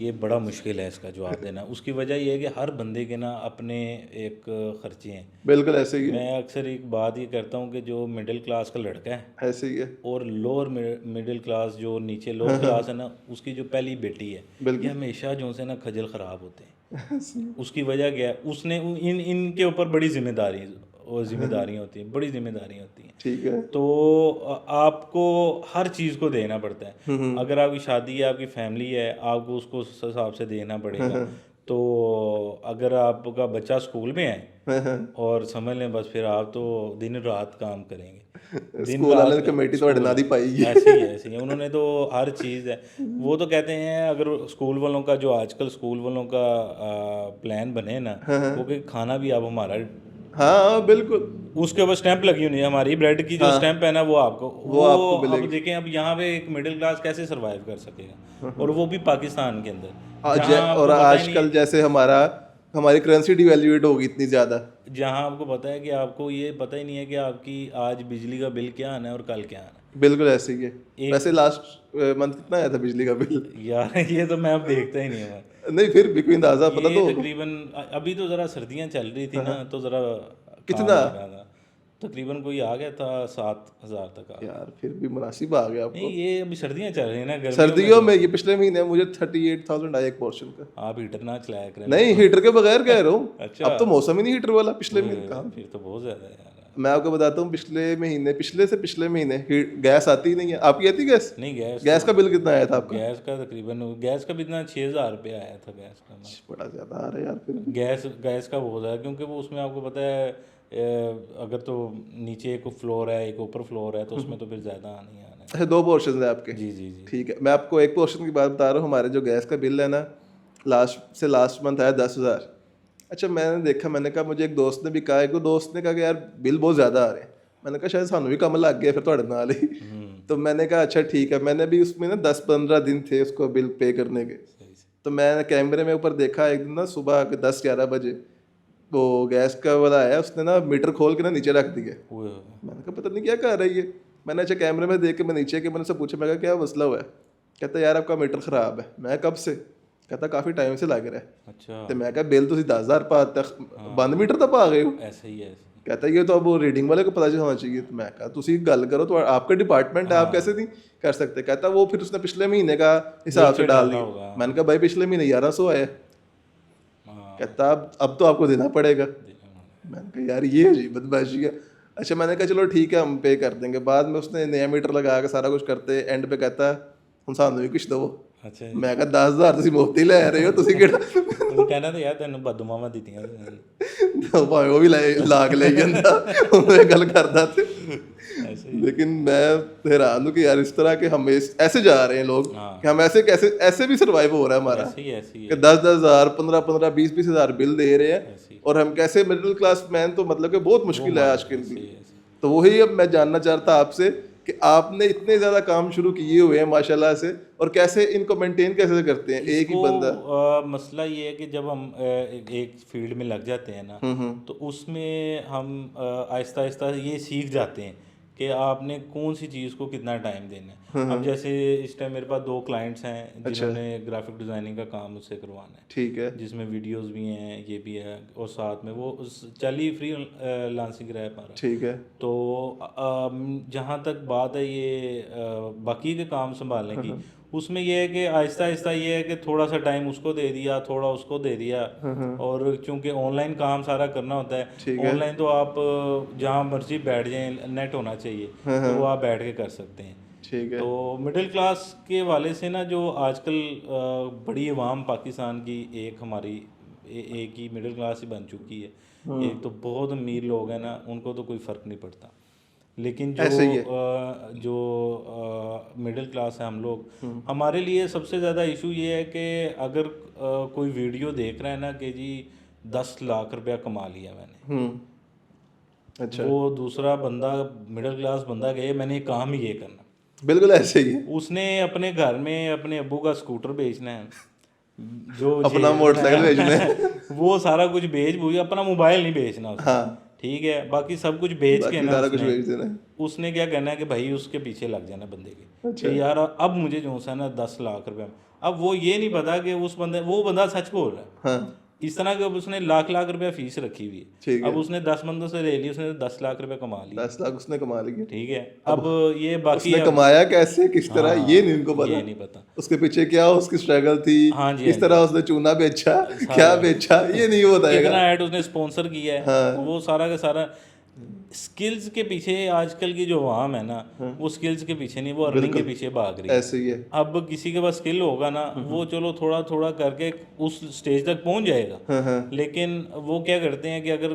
ये बड़ा मुश्किल है इसका जवाब देना। उसकी वजह ये है कि हर बंदे के ना अपने एक खर्चे हैं। बिल्कुल ऐसे ही है, मैं अक्सर एक बात ये करता हूँ कि जो मिडिल क्लास का लड़का है ऐसे ही है। और लोअर मिडिल क्लास जो नीचे लोअर क्लास है ना, उसकी जो पहली बेटी है ये हमेशा जो से ना खजल ख़राब होते हैं। उसकी वजह क्या है, उसने इनके ऊपर बड़ी जिम्मेदारी और जिम्मेदारियाँ होती हैं, बड़ी जिम्मेदारियाँ होती हैं। ठीक है। तो आपको हर चीज़ को देना पड़ता है। अगर आपकी शादी है, आपकी फैमिली है, आपको उसको उस हिसाब से देना पड़ेगा। तो अगर आपका बच्चा स्कूल में है और समझ लें बस फिर आप तो दिन रात काम करेंगे। दिन स्कूल वाले रात कमेटी तो ना दी पाएगी। ऐसे ही उन्होंने तो हर चीज़ है। वो तो कहते हैं अगर स्कूल वालों का जो आजकल स्कूल वालों का प्लान बने ना वो कि खाना भी आप हमारा, हाँ बिल्कुल। उसके ऊपर स्टैंप लगी हुई है हमारी ब्रेड की जो स्टैंप है ना वो आपको आपको अब मिलेगी। देखें अब यहाँ पे एक मिडिल क्लास कैसे सरवाइव कर सकेगा, और वो भी पाकिस्तान के अंदर जहाँ और आपको पता ही नहीं आजकल जैसे हमारी करेंसी डिवैल्यूएट होगी इतनी ज़्यादा। जहाँ आपको पता है कि आपको ये पता ही नहीं है कि आपकी आज बिजली का बिल क्या आना है और कल क्या आना है। बिल्कुल ऐसे ही है। वैसे लास्ट मंथ कितना आया था बिजली का बिल? यार ये तो मैं अब देखता ही नहीं हूँ। नहीं फिर भी कोई अंदाजा पता ये तो? तकरीबन अभी तो ज़रा सर्दियाँ चल रही थी ना तो ज़रा कितना? काम लगा था। तकरीबन कोई आ गया था 7,000 तक आ गया। यार फिर भी मुनासिब आ गया आपको। नहीं ये अभी सर्दियाँ चल रही है ना, गर्मियों सर्दियों में ये पिछले महीने मुझे 38,000 आया एक पोर्शन का। आप हीटर ना चलाया करें। नहीं हीटर के बगैर कह रहा हूँ। अच्छा। अब तो मौसम ही नहीं हीटर वाला पिछले महीने का। फिर तो बहुत ज़्यादा है यार। मैं आपको बताता हूँ पिछले महीने गैस आती ही नहीं है। आपकी आती गैस? नहीं गैस का बिल कितना आया था आपका? गैस का भी इतना 6,000 रुपये आया था गैस का। बड़ा ज्यादा आ रहा है यार फिर भी। गैस का बहुत है क्योंकि वो उसमें आपको पता है अगर तो नीचे एक फ्लोर है एक ऊपर फ्लोर है तो उसमें तो फिर ज़्यादा आने ही आना है। अच्छा 2 पोर्शन है आपके? जी जी जी। ठीक है। मैं आपको एक पोर्शन की बात बता रहा हूँ। हमारे जो गैस का बिल है ना लास्ट मंथ आया 10,000। अच्छा मैंने देखा, मैंने कहा मुझे एक दोस्त ने भी कहा, एक दोस्त ने कहा कि यार बिल बहुत ज़्यादा आ रहे हैं। मैंने कहा शायद सानू भी कम लग गया फिर थोड़े नाल ही। तो मैंने कहा अच्छा ठीक है। मैंने भी उसमें ना 10-15 दिन थे उसको बिल पे करने के। तो मैंने कैमरे में ऊपर देखा एक दिन ना सुबह के 10-11 बजे वो गैस का वाला आया, उसने ना मीटर खोल के ना नीचे रख दिया। मैंने कहा पता नहीं क्या कर रही है। मैंने अच्छा कैमरे में देख के मैं नीचे के मैंने से पूछा, मैं कहा क्या मसला हुआ है? कहता यार आपका मीटर ख़राब है। मैं कब से? कहता काफ़ी टाइम से लग रहा है। अच्छा। तो मैं कहा बिल तुम 10,000 पाते बंद मीटर तक आ गए हो। ऐसे ही है। कहता ये तो अब वो रीडिंग वाले को पता होना चाहिए। तो मैं कहा तुम गल करो, तो आपका डिपार्टमेंट है, आप कैसे नहीं कर सकते? कहता वो फिर उसने पिछले महीने का हिसाब से डाल दिया। मैंने कहा भाई पिछले महीने 1100 आया। कहता अब तो आपको देना पड़ेगा। मैंने कहा यार ये जी बदमाशी है। अच्छा मैंने कहा चलो ठीक है हम पे कर देंगे। बाद में उसने नया मीटर लगा के सारा कुछ करते एंड पे कहता हम सानू भी कुछ दो। अच्छा। मैं कहा 10,000 ਤੁਸੀਂ ਮੁਫਤ ਹੀ ਲੈ ਰਹੇ ਹੋ, ਤੁਸੀਂ ਕਿਹੜਾ ਉਹ ਕਹਿੰਦਾ ਤੇ ਯਾਰ ਤੈਨੂੰ ਬਦਦੁਆਵਾਂ ਦਿੱਤੀਆਂ ਭਾਵੇਂ ਉਹ ਵੀ ਲਾ ਕੇ ਲੈ ਜਾਂਦਾ ਉਹ ਇਹ ਗੱਲ ਕਰਦਾ ਤੇ लेकिन मैं हैरान हूँ कि यार इस तरह के हम ऐसे जा रहे हैं लोग कि हम ऐसे कैसे ऐसे भी सर्वाइव हो रहा है हमारा ऐसे ही कि 10,000 15,000 20,000 बिल दे रहे हैं और हम कैसे मिडिल क्लास मैन तो मतलब कि बहुत मुश्किल है आजकल की। तो वही अब मैं जानना चाहता आपसे कि आपने इतने ज्यादा काम शुरू किए हुए हैं माशाल्लाह से, और कैसे इनको मेंटेन कैसे करते हैं एक ही बंदा? मसला ये है कि जब हम एक फील्ड में लग जाते हैं ना, तो उसमें हम आहिस्ता आहिस्ता ये सीख जाते हैं कि आपने कौन सी चीज़ को कितना टाइम देना है। अब जैसे इस टाइम मेरे पास 2 क्लाइंट्स हैं जिन्होंने ग्राफिक डिज़ाइनिंग का काम मुझसे करवाना है, ठीक है, जिसमें वीडियोस भी हैं, ये भी है, और साथ में वो चल ही फ्री लांसिंग रहा है हमारा। ठीक है, तो जहाँ तक बात है ये बाकी के काम संभालने की, उसमें ये है कि आहिस्ता आहिस्ता ये है कि थोड़ा सा टाइम उसको दे दिया, थोड़ा उसको दे दिया। और चूंकि ऑनलाइन काम सारा करना होता है, ऑनलाइन तो आप जहाँ मर्जी बैठ जाएं, नेट होना चाहिए तो वो आप बैठ के कर सकते हैं। ठीक है। तो मिडिल क्लास के वाले से ना, जो आजकल बड़ी अवाम पाकिस्तान की एक हमारी एक ही मिडिल क्लास ही बन चुकी है। एक तो बहुत अमीर लोग हैं ना, उनको तो कोई फ़र्क नहीं पड़ता, लेकिन जो मिडिल क्लास है हम लोग, हमारे लिए सबसे ज़्यादा इशू ये है कि अगर कोई वीडियो देख रहा है ना कि जी 10 लाख रुपया कमा लिया मैंने, अच्छा, वो दूसरा बंदा मिडिल क्लास बंदा गए मैंने काम ही ये करना, बिल्कुल ऐसे ही है। उसने अपने घर में अपने अब्बू का स्कूटर बेचना है, जो अपना मोटरसाइकिल बेचना है वो सारा कुछ बेच बूझ, अपना मोबाइल नहीं बेचना उसने। ठीक है, बाकी सब कुछ बेच के ना उसने क्या कहना है कि भाई उसके पीछे लग जाना बंदे के। अच्छा। कि यार अब मुझे जो सा ना 10 लाख रुपया, अब वो ये नहीं पता कि उस बंदे, वो बंदा सच बोल रहा है। इस तरह के अब उसने लाख रुपया फीस रखी हुई है, अब उसने 10 बंदों से ले ली, उसने 10 लाख रुपया कमा लिया। 10 लाख उसने कमा लिया, ठीक है। अब ये बाकी उसने कमाया कैसे, किस तरह, ये नहीं उनको पता, ये नहीं पता उसके पीछे क्या उसकी स्ट्रगल थी, किस तरह उसने चूना बेचा, क्या बेचा, ये नहीं बताएगा। कितना ऐड उसने स्पॉन्सर किया है, वो सारा का सारा स्किल्स के पीछे। आजकल की जो आवाम है ना, वो स्किल्स के पीछे नहीं, वो अर्निंग के पीछे भाग रही है। ऐसे ही है। अब किसी के पास स्किल होगा ना, वो चलो थोड़ा थोड़ा करके उस स्टेज तक पहुंच जाएगा, लेकिन वो क्या करते हैं कि अगर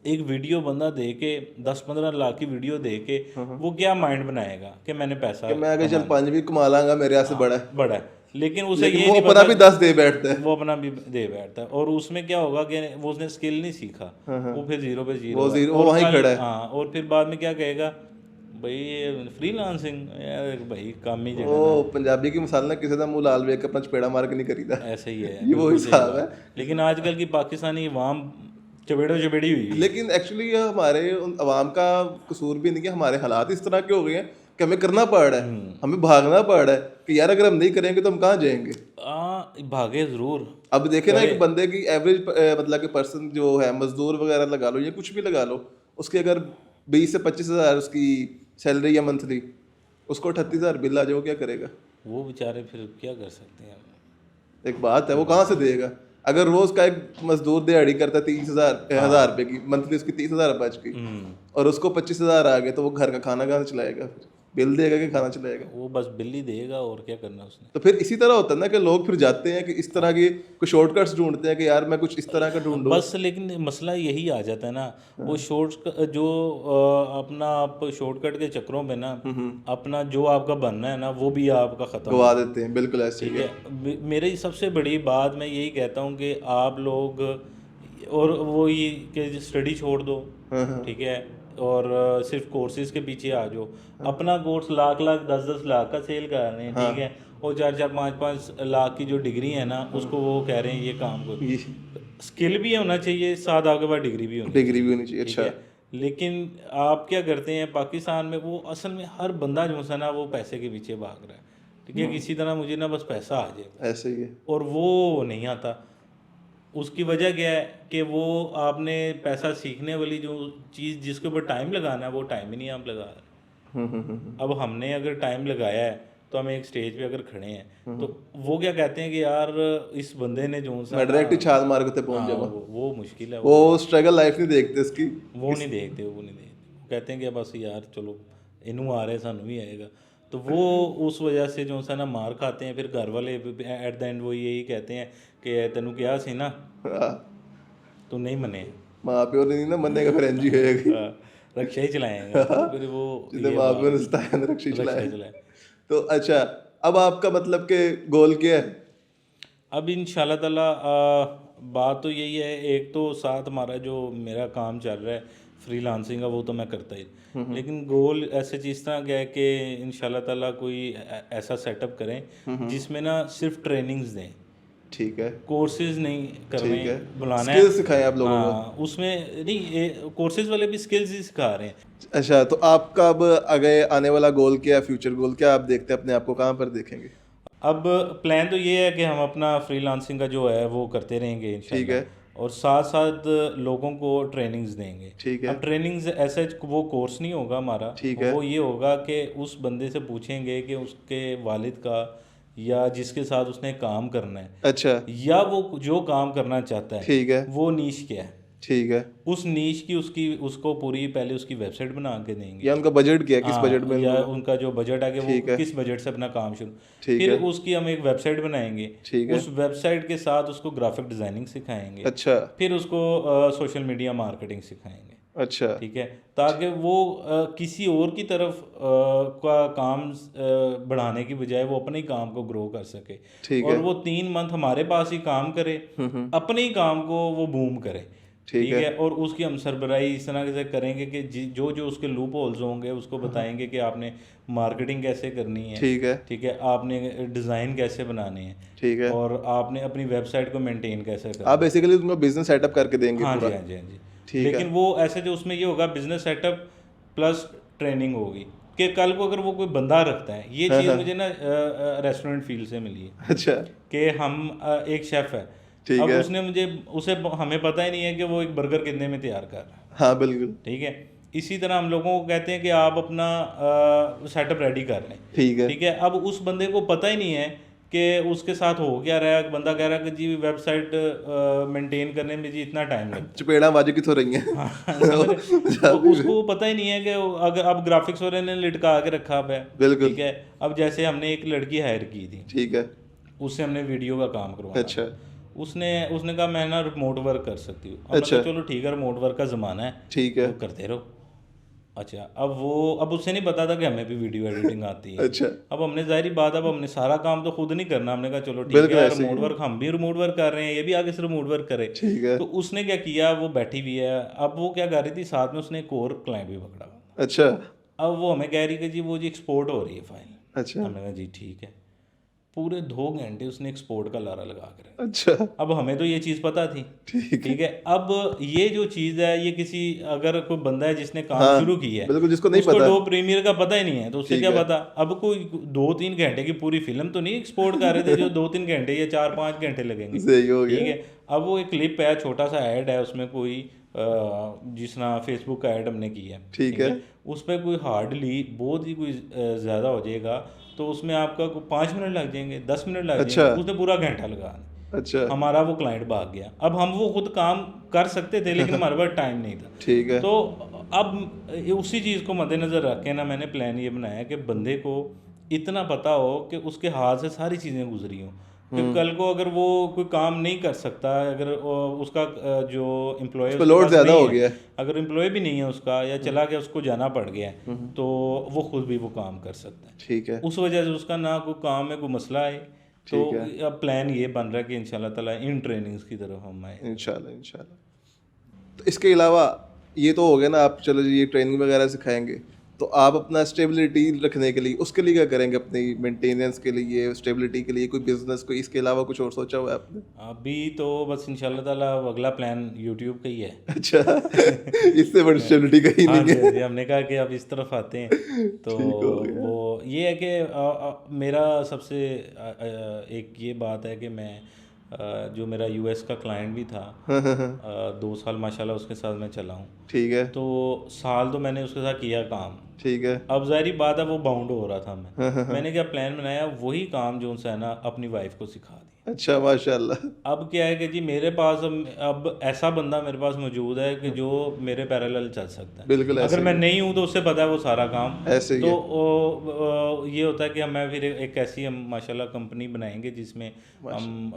एक वीडियो बंदा दे के 10-15 लाख की वीडियो दे के वो क्या माइंड बनाएगा कि मैंने पैसा, मैं अगर चल 5 भी कमा लांगा, मेरे यहाँ से बड़ा है, लेकिन उसे ये वो नहीं अपना भी 10 दे बैठता है, वो अपना भी दे बैठता है। और उसमें क्या होगा कि वो उसने स्किल नहीं सीखा, वो फिर 0 पे 0 वो वहीं खड़ा है। हाँ, और फिर बाद में क्या कहेगा, भाई फ्रीलांसिंग यार, भाई काम ही जगह वो पंजाबी की मिसाल ना, किसी का मुंह लाल वेख के अपना चपेड़ा मार के नहीं करीदा, ऐसे ही है, ये वो हिसाब है। लेकिन आजकल की पाकिस्तानी अवाम चपेड़ी हुई। लेकिन एक्चुअली हमारे अवाम का कसूर भी नहीं है, हमारे हालात इस तरह के हो गए हैं कि हमें करना पड़ रहा है, हमें भागना पड़ रहा है कि यार अगर हम नहीं करेंगे तो हम कहाँ जाएंगे। भागे जरूर। अब देखे ना, एक बंदे की एवरेज मतलब कि पर्सन जो है, मजदूर वगैरह लगा लो या कुछ भी लगा लो, उसके अगर 20 से 25 हज़ार उसकी सैलरी या मंथली, उसको 38,000 बिल आ जाए, वो क्या करेगा? वो बेचारे फिर क्या कर सकते हैं? एक बात है, वो कहाँ से देगा? अगर रोज का एक मजदूर दिहाड़ी करता है 30,000 रुपए की मंथली, उसकी 30,000 बच गई और उसको 25,000 आ गए, तो वो घर का खाना कहाँ से चलाएगा? फिर बिल देगा कि खाना चलाएगा? वो बस बिल ही देगा, और क्या करना उसने। तो फिर इसी तरह होता है ना कि लोग फिर जाते हैं कि इस तरह की कुछ शॉर्टकट्स ढूंढते हैं कि यार मैं कुछ इस तरह का ढूंढूं बस। लेकिन मसला यही आ जाता है ना, वो जो अपना आप शॉर्टकट के चक्करों में ना अपना जो आपका बनना है ना, वो भी आपका खत्म गवा देते हैं। बिल्कुल ऐसे ही है। मेरी सबसे बड़ी बात मैं यही कहता हूँ कि आप लोग, और वो ये कि स्टडी छोड़ दो, ठीक है, और सिर्फ कोर्सेज के पीछे आ जाओ। अपना कोर्स लाख 10 लाख का सेल कर रहे हैं, ठीक है, और 4 5 लाख की जो डिग्री है ना, उसको वो कह रहे हैं ये काम को। स्किल भी होना चाहिए साथ, आपके पास डिग्री भी होनी चाहिए। अच्छा, लेकिन आप क्या करते हैं पाकिस्तान में, वो असल में हर बंदा जो है ना, वो पैसे के पीछे भाग रहा है, ठीक है, किसी तरह मुझे ना बस पैसा आ जाए, ऐसे ही है, और वो नहीं आता। उसकी वजह क्या है कि वो आपने पैसा सीखने वाली जो चीज़ जिसके ऊपर टाइम लगाना है, वो टाइम ही नहीं आप लगा रहे। अब हमने अगर टाइम लगाया है, तो हम एक स्टेज पे अगर खड़े हैं, तो वो क्या कहते हैं कि यार इस बंदे ने जो सा डायरेक्ट छाल मार के पहुंच जाएगा, वो मुश्किल है। वो स्ट्रगल लाइफ नहीं देखते इसकी, वो नहीं देखते। वो कहते हैं कि बस यार चलो इनू आ रहे सानू भी आएगा, तो वो उस वजह से जो सा ना मार खाते हैं। फिर घर वाले एट द एंड वो यही कहते हैं कि तेनू क्या सी ना, तो नहीं मने, माँ प्यो नहीं ना मनेगा, फिर एनजी होएगी। रक्षा ही चलाएंगे तो फिर वो जितने ये माँ बात को रिश्ता है रक्षी रक्षा चलाए। ही चलाए। तो अच्छा, अब आपका मतलब कि गोल क्या है? अब इंशाल्लाह ताला बात तो यही है, एक तो साथ हमारा जो मेरा काम चल रहा है फ्रीलांसिंग का, वो तो मैं करता ही, लेकिन गोल ऐसे चीज़ तरह का है कि इंशाल्लाह ताला कोई ऐसा सेटअप करें जिसमें ना सिर्फ ट्रेनिंग्स दें, ठीक है, कोर्सेज नहीं करने, ठीक है। बुलाना है। स्किल्स सिखाएं आप लोगों को। हाँ, उसमें नहीं, कोर्सेज वाले भी स्किल्स ही सिखा रहे हैं। अच्छा, तो आपका अब आगे आने वाला गोल क्या है, फ्यूचर गोल क्या आप देखते हैं, अपने आप को कहाँ पर देखेंगे? अब प्लान तो ये है कि हम अपना फ्रीलांसिंग का जो है वो करते रहेंगे ठीक है, इंशाल्लाह, और साथ साथ लोगों को ट्रेनिंग्स देंगे। ठीक है, अब ट्रेनिंग्स ऐसा वो कोर्स नहीं होगा हमारा, ठीक है। वो ये होगा कि उस बंदे से पूछेंगे कि उसके वालिद का या जिसके साथ उसने काम करना है, अच्छा, या वो जो काम करना चाहता है ठीक है, वो नीश क्या है, ठीक है। उस नीश की उसको पूरी पहले उसकी वेबसाइट बना के देंगे। या उनका बजट क्या है, किस बजट हाँ, में या उनको? उनका जो बजट है कि वो ठीक है, किस बजट से अपना काम शुरू, ठीक फिर है, उसकी हम एक वेबसाइट बनाएंगे, ठीक है। उस वेबसाइट के साथ उसको ग्राफिक डिज़ाइनिंग सिखाएंगे, अच्छा, फिर उसको सोशल मीडिया मार्केटिंग सिखाएंगे। अच्छा, ठीक है, ताकि वो किसी और की तरफ का काम बढ़ाने की बजाय वो अपने ही काम को ग्रो कर सके, ठीक और है। वो 3 मंथ हमारे पास ही काम करे, अपने ही काम को वो बूम करे। ठीक ठीक है, है, और उसकी हम सरबराही इस तरह से करेंगे कि जो जो उसके लूप होल्स होंगे उसको बताएंगे कि आपने मार्केटिंग कैसे करनी है। ठीक है, ठीक है, आपने डिज़ाइन कैसे बनाने हैं, ठीक है। और आपने अपनी वेबसाइट को मेंटेन कैसे करना आप है। बेसिकली उनका बिजनेस सेटअप करके देंगे हाँ जी, पूरा? हाँ जी, हाँ जी। ठीक है, लेकिन वो ऐसे जो उसमें ये होगा बिजनेस सेटअप प्लस ट्रेनिंग होगी, कि कल को अगर वो कोई बंदा रखता है, ये हाँ, चीज़ हाँ। मुझे ना रेस्टोरेंट फील्ड से मिली है, अच्छा, कि हम एक शेफ़ है, ठीक अब है। उसने मुझे उसे हमें पता ही नहीं है कि वो एक बर्गर कितने में तैयार कर रहा है। हाँ, बिल्कुल। ठीक है, इसी तरह हम लोगों को कहते हैं कि आप अपना सेटअप रेडी कर लें। ठीक है, ठीक है, अब उस बंदे को पता ही नहीं है कि उसके साथ हो क्या रहा है, बंदा कह रहा है कि जी वेबसाइट मेंटेन करने में जी इतना टाइम लगता है। चपेड़ा बाजू की तो रही हैं। हाँ, समझ रहे? तो उसको पता ही नहीं है कि अगर अब ग्राफिक्स वाले ने लटका के रखा हुआ है। बिल्कुल, ठीक है, अब जैसे हमने एक लड़की हायर की थी, ठीक है। उससे हमने वीडियो का काम करवाना अच्छा, था। उसने उसने कहा मैं ना रिमोट वर्क कर सकती हूँ। अब मैं अच्छा, कहा चलो ठीक है, रिमोट वर्क का ज़माना है ठीक है, तो करते रहो। अच्छा, अब उससे नहीं पता था कि हमें भी वीडियो एडिटिंग आती है। अच्छा। अब हमने ज़ाहिर बात, अब हमने सारा काम तो खुद नहीं करना, हमने कहा चलो ठीक बिल्कुल है, ऐसे ही रिमोट है। वर्क हम भी रिमोट वर्क कर रहे हैं, ये भी आगे से रिमोट वर्क करे। ठीक है, तो उसने क्या किया, वो बैठी हुई है, अब वो क्या कर रही थी, साथ में उसने एक और क्लाइंट भी पकड़ा हुआ था। अच्छा, अब वो हमें कह रही कि जी वो जी एक्सपोर्ट हो रही है फाइल। अच्छा, हमने कहा जी ठीक है, पूरे 2 घंटे उसने एक्सपोर्ट का लारा लगा कर रखा। अच्छा, अब हमें तो ये चीज़ पता थी। ठीक है। ठीक है, अब ये जो चीज़ है, ये किसी अगर कोई बंदा है जिसने काम हाँ, शुरू किया है, बिल्कुल, जिसको नहीं उसको पता। डो प्रीमियर का पता ही नहीं है, तो उससे ठीक क्या है, पता। अब कोई 2-3 घंटे की पूरी फिल्म तो नहीं एक्सपोर्ट कर रहे थे जो 2-3 घंटे या 4-5 घंटे लगेंगे। सही हो ठीक गया। है, अब वो एक क्लिप है, छोटा सा ऐड है, उसमें कोई जिस तरह फेसबुक का ऐड हमने किया है। ठीक ठीक है, है, उस पर कोई हार्डली बहुत ही कोई ज़्यादा हो जाएगा तो उसमें आपका 5 मिनट लग जाएंगे, 10 मिनट लग अच्छा, जाएंगे, उसने पूरा घंटा लगा दिया। अच्छा, हमारा वो क्लाइंट भाग गया। अब हम वो खुद काम कर सकते थे लेकिन हमारे पास टाइम नहीं था। ठीक है, तो अब उसी चीज़ को मद्देनज़र रख के ना मैंने प्लान ये बनाया कि बंदे को इतना पता हो कि उसके हाथ से सारी चीज़ें गुजरी हों, कि कल को अगर वो कोई काम नहीं कर सकता, अगर उसका जो एम्प्लॉय उस पे उसके लोड पास ज़्यादा नहीं हो है, गया है। अगर एम्प्लॉय भी नहीं है उसका या चला गया, उसको जाना पड़ गया है, तो वो खुद भी वो काम कर सकता है। ठीक है, उस वजह से उसका ना कोई काम में कोई मसला है। तो ठीक है। अब प्लान ये बन रहा है कि इंशाल्लाह ताला इन ट्रेनिंग्स की तरफ हम आए। इंशाल्लाह, इंशाल्लाह। तो इसके अलावा ये तो हो गया ना, आप चलो जी ये ट्रेनिंग वगैरह सिखाएंगे, तो आप अपना स्टेबिलिटी रखने के लिए उसके लिए क्या करेंगे, अपनी मेंटेनेंस के लिए, स्टेबिलिटी के लिए कोई बिजनेस, कोई इसके अलावा कुछ और सोचा हुआ है आपने? अभी तो बस इंशाल्लाह ताला अब अगला प्लान यूट्यूब का ही है। अच्छा, इससे बड़ी स्टेबिलिटी कहीं हाँ नहीं जी, है। हाँ जी, हमने कहा कि अब इस तरफ आते हैं तो ठीक हो गया। वो ये है कि मेरा सबसे एक ये बात है कि मैं जो मेरा यूएस का क्लाइंट भी था, 2 साल माशाल्लाह उसके साथ मैं चला हूँ। ठीक है, तो साल तो मैंने उसके साथ किया काम। ठीक है। अब ज़ाहिर बात है वो बाउंड हो रहा था मैंने क्या प्लान बनाया, वही काम जो उनसे है ना अपनी वाइफ को सिखा दिया। अच्छा, माशाल्लाह। अब क्या है कि जी मेरे पास अब ऐसा बंदा मेरे पास मौजूद है कि जो मेरे पैरेलल चल सकता है। बिल्कुल ऐसे अगर मैं नहीं हूँ तो उससे पता है वो सारा काम। ऐसे ही तो है। ये होता है कि मैं फिर एक ऐसी हम माशाल्लाह कंपनी बनाएंगे जिसमें हम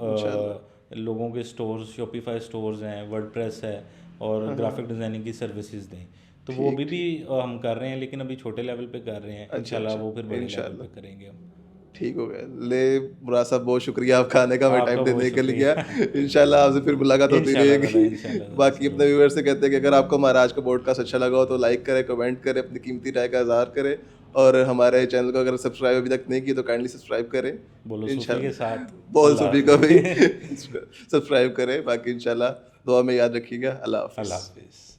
लोगों के स्टोर्स, शॉपिफाई स्टोर्स हैं, वर्डप्रेस है, और ग्राफिक डिज़ाइनिंग की सर्विसेज दें। तो वो अभी भी हम कर रहे हैं, लेकिन अभी छोटे लेवल पे कर रहे हैं। इंशाल्लाह वो फिर बड़े लेवल पे करेंगे हम। ठीक हो गया। ले मुराद साहब, बहुत शुक्रिया आपका आने का, हमें आपका टाइम बहुत देने के लिए। शुक्रिया। इंशाल्लाह आपसे फिर मुलाकात होती इंशाल्लाह रहेगी। ताला, इंशाल्लाह ताला, बाकी ज़रूर। अपने व्यूअर्स से कहते हैं कि अगर आपको हमारा आज का पॉडकास्ट अच्छा लगा हो तो लाइक करें, कमेंट करें, अपनी कीमती राय का इज़हार करें, और हमारे चैनल को अगर सब्सक्राइब अभी तक नहीं किया तो काइंडली सब्सक्राइब करें। बोलो सूफी के साथ। बोल अल्लाह सूफी को भी हाफ़िज़। सब्सक्राइब करें। बाकी इंशाल्लाह दुआ में याद रखिएगा। अल्लाह हाफ़िज़। अल्लाह हाफ़िज़।